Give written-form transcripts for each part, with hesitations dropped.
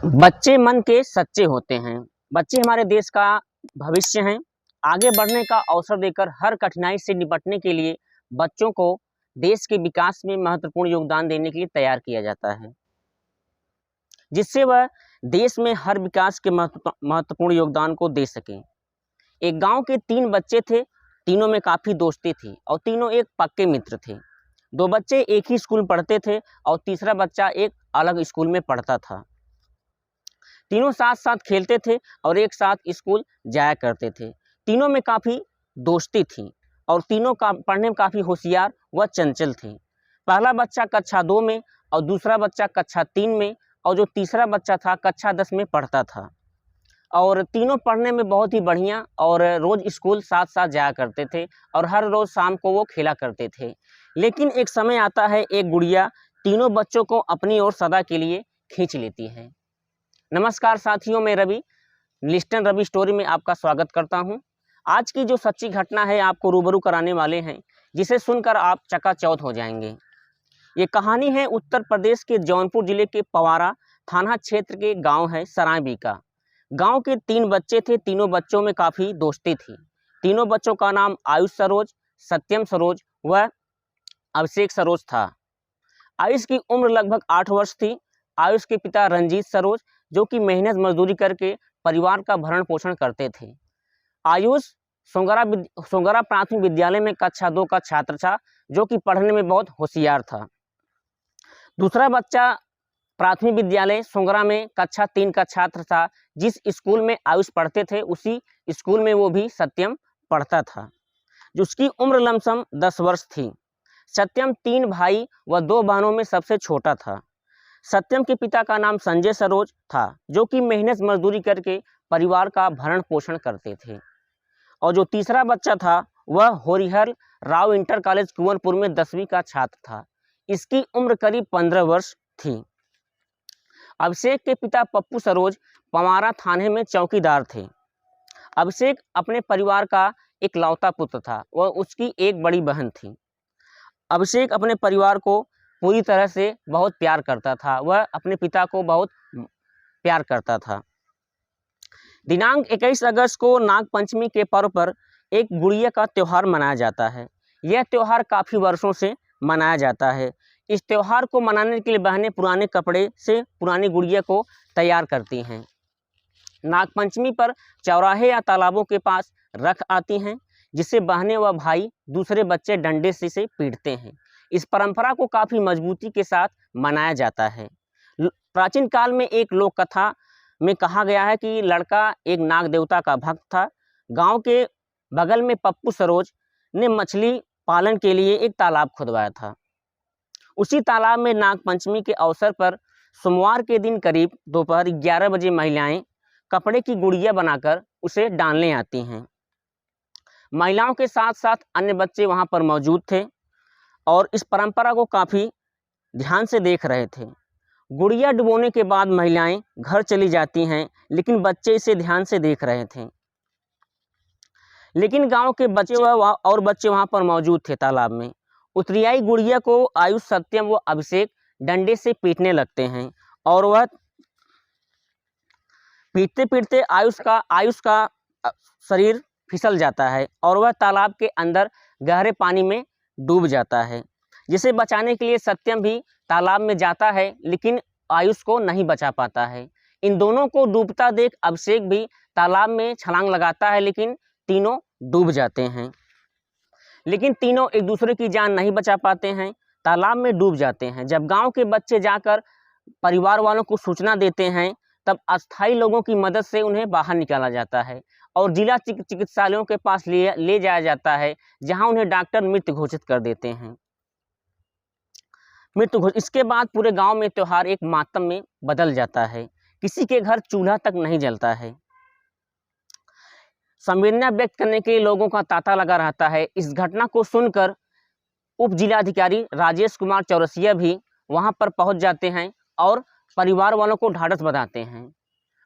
बच्चे मन के सच्चे होते हैं। बच्चे हमारे देश का भविष्य हैं। आगे बढ़ने का अवसर देकर हर कठिनाई से निपटने के लिए बच्चों को देश के विकास में महत्वपूर्ण योगदान देने के लिए तैयार किया जाता है, जिससे वह देश में हर विकास के महत्वपूर्ण योगदान को दे सकें। एक गांव के 3 बच्चे थे। तीनों में काफ़ी दोस्ती थी और तीनों एक पक्के मित्र थे। 2 बच्चे एक ही स्कूल पढ़ते थे और तीसरा बच्चा एक अलग स्कूल में पढ़ता था। तीनों साथ साथ खेलते थे और एक साथ स्कूल जाया करते थे। तीनों में काफ़ी दोस्ती थी और तीनों का पढ़ने में काफ़ी होशियार व चंचल थे। पहला बच्चा कक्षा 2 में और दूसरा बच्चा कक्षा 3 में और जो तीसरा बच्चा था कक्षा 10 में पढ़ता था। और तीनों पढ़ने में बहुत ही बढ़िया और रोज़ स्कूल साथ साथ जाया करते थे और हर रोज़ शाम को वो खेला करते थे। लेकिन एक समय आता है, एक गुड़िया तीनों बच्चों को अपनी ओर सदा के लिए खींच लेती है। नमस्कार साथियों, मैं रवि लिस्टन रवि स्टोरी में आपका स्वागत करता हूं। आज की जो सच्ची घटना है आपको रूबरू कराने वाले हैं, जिसे सुनकर आप चकाचौंध हो जाएंगे। ये कहानी है उत्तर प्रदेश के जौनपुर जिले के पवारा थाना क्षेत्र के गांव है सरायबी का। गांव के 3 बच्चे थे। तीनों बच्चों में काफ़ी दोस्ती थी। तीनों बच्चों का नाम आयुष सरोज, सत्यम सरोज व अभिषेक सरोज था। आयुष की उम्र लगभग 8 वर्ष थी। आयुष के पिता रंजीत सरोज जो कि मेहनत मजदूरी करके परिवार का भरण पोषण करते थे। आयुष सोंगरा प्राथमिक विद्यालय में कक्षा 2 का छात्र था, जो कि पढ़ने में बहुत होशियार था। दूसरा बच्चा प्राथमिक विद्यालय सोंगरा में कक्षा 3 का छात्र था। जिस स्कूल में आयुष पढ़ते थे उसी स्कूल में वो भी सत्यम पढ़ता था, जिसकी उम्र लमसम 10 वर्ष थी। सत्यम 3 भाई व 2 बहनों में सबसे छोटा था। सत्यम के पिता का नाम संजय सरोज था, जो कि मेहनत मजदूरी करके परिवार का भरण पोषण करते थे। और जो तीसरा बच्चा था वह हरिहर राव इंटर कॉलेज कुंवरपुर में 10वीं का छात्र था। इसकी उम्र करीब 15 वर्ष थी। अभिषेक के पिता पप्पू सरोज पवारा थाने में चौकीदार थे। अभिषेक अपने परिवार का इकलौता पुत्र था व उसकी एक बड़ी बहन थी। अभिषेक अपने परिवार को पूरी तरह से बहुत प्यार करता था। वह अपने पिता को बहुत प्यार करता था। दिनांक 21 अगस्त को नाग पंचमी के पर्व पर एक गुड़िया का त्यौहार मनाया जाता है। यह त्यौहार काफ़ी वर्षों से मनाया जाता है। इस त्यौहार को मनाने के लिए बहनें पुराने कपड़े से पुरानी गुड़िया को तैयार करती हैं। नाग पंचमी पर चौराहे या तालाबों के पास रख आती हैं, जिसे बहनें व भाई दूसरे बच्चे डंडे से पीटते हैं। इस परंपरा को काफ़ी मजबूती के साथ मनाया जाता है। प्राचीन काल में एक लोक कथा में कहा गया है कि लड़का एक नाग देवता का भक्त था। गांव के बगल में पप्पू सरोज ने मछली पालन के लिए एक तालाब खुदवाया था। उसी तालाब में नाग पंचमी के अवसर पर सोमवार के दिन करीब दोपहर 11 बजे महिलाएं कपड़े की गुड़िया बनाकर उसे डालने आती हैं। महिलाओं के साथ साथ अन्य बच्चे वहां पर मौजूद थे और इस परंपरा को काफ़ी ध्यान से देख रहे थे। गुड़िया डुबोने के बाद महिलाएं घर चली जाती हैं, लेकिन बच्चे इसे ध्यान से देख रहे थे। लेकिन गांव के बच्चे वहां पर मौजूद थे तालाब में। उतरी आई गुड़िया को आयुष, सत्यम व अभिषेक डंडे से पीटने लगते हैं और वह पीटते पीटते आयुष का शरीर फिसल जाता है और वह तालाब के अंदर गहरे पानी में डूब जाता है। जिसे बचाने के लिए सत्यम भी तालाब में जाता है, लेकिन आयुष को नहीं बचा पाता है। इन दोनों को डूबता देख अभिषेक भी तालाब में छलांग लगाता है, लेकिन तीनों डूब जाते हैं। लेकिन तीनों एक दूसरे की जान नहीं बचा पाते हैं, तालाब में डूब जाते हैं। जब गांव के बच्चे जाकर परिवार वालों को सूचना देते हैं, तब अस्थायी लोगों की मदद से उन्हें बाहर निकाला जाता है और जिला चिकित्सालयों के पास ले जाया जाता है, जहां उन्हें डॉक्टर मृत घोषित कर देते हैं। इसके बाद पूरे गांव में त्योहार एक मातम में बदल जाता है। किसी के घर चूल्हा तक नहीं जलता है। संवेदना व्यक्त करने के लिए लोगों का तांता लगा रहता है। इस घटना को सुनकर उप जिलाधिकारी राजेश कुमार चौरसिया भी वहां पर पहुंच जाते हैं और परिवार वालों को ढाढ़स बंधाते हैं।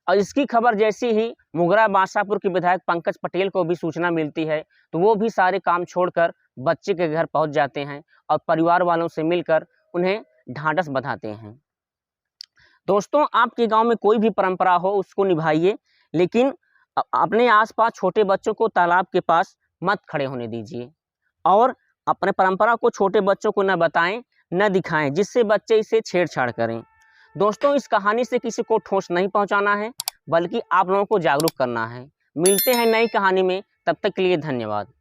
और इसकी खबर जैसे ही मुगरा बादशाहपुर के विधायक पंकज पटेल को भी सूचना मिलती है, तो वो भी सारे काम छोड़कर बच्चे के घर पहुंच जाते हैं और परिवार वालों से मिलकर उन्हें ढाढ़स बंधाते हैं। दोस्तों, आपके गांव में कोई भी परंपरा हो उसको निभाइए, लेकिन अपने आसपास छोटे बच्चों को तालाब के पास मत खड़े होने दीजिए और अपने परंपरा को छोटे बच्चों को न बताएं, न दिखाएं, जिससे बच्चे इसे छेड़छाड़ करें। दोस्तों, इस कहानी से किसी को ठोस नहीं पहुंचाना है, बल्कि आप लोगों को जागरूक करना है। मिलते हैं नई कहानी में, तब तक के लिए धन्यवाद।